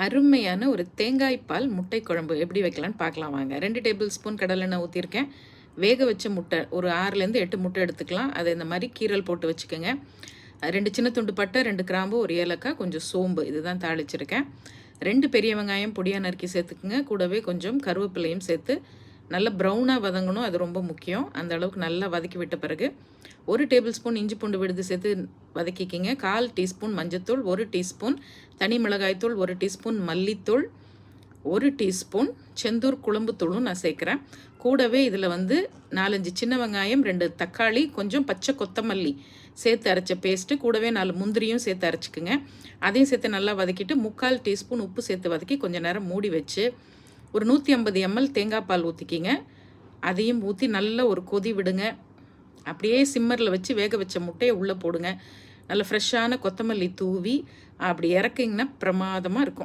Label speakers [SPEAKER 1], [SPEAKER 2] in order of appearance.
[SPEAKER 1] அருமையான ஒரு தேங்காய் பால் முட்டை குழம்பு எப்படி வைக்கலான்னு பார்க்கலாம் வாங்க. 2 டேபிள் ஸ்பூன் கடலெண்ணெய் ஊற்றிருக்கேன். வேக வச்ச முட்டை ஒரு 6லேருந்து 8 முட்டை எடுத்துக்கலாம். அதை இந்த மாதிரி கீரல் போட்டு வச்சுக்கோங்க. 2 சின்ன துண்டு பட்டை, 2 கிராம்பு, 1 ஏலக்காய், கொஞ்சம் சோம்பு இதுதான் தாளிச்சிருக்கேன். 2 பெரிய வெங்காயம் பொடியாக நறுக்கி சேர்த்துக்குங்க. கூடவே கொஞ்சம் கருவேப்பிலையும் சேர்த்து நல்லா ப்ரௌனாக வதங்கணும், அது ரொம்ப முக்கியம். அந்த அளவுக்கு நல்லா வதக்கி விட்ட பிறகு 1 டேபிள் ஸ்பூன் இஞ்சி பூண்டு விழுது சேர்த்து வதக்கிக்கிங்க. 1/4 டீஸ்பூன் மஞ்சத்தூள், 1 டீஸ்பூன் தனி மிளகாய்த்தூள், 1 டீஸ்பூன் மல்லித்தூள், 1 டீஸ்பூன் செந்தூர் குழம்புத்தூளும் நான் சேர்க்குறேன். கூடவே இதில் 4-5 சின்ன வெங்காயம், 2 தக்காளி, கொஞ்சம் பச்சை கொத்தமல்லி சேர்த்து அரைச்ச பேஸ்ட்டு, கூடவே 4 முந்திரியும் சேர்த்து அரைச்சிக்குங்க. அதையும் சேர்த்து நல்லா வதக்கிட்டு 3/4 டீஸ்பூன் உப்பு சேர்த்து வதக்கி கொஞ்சம் நேரம் மூடி வச்சு ஒரு 150 ml தேங்காய் பால் ஊற்றிக்கிங்க. அதையும் ஊற்றி நல்லா ஒரு கொதி விடுங்க. அப்படியே சிம்மரில் வச்சு வேக வச்ச முட்டையை உள்ளே போடுங்க. நல்ல ஃப்ரெஷ்ஷான கொத்தமல்லி தூவி அப்படி இறக்கிங்கன்னா பிரமாதமாக இருக்கும்.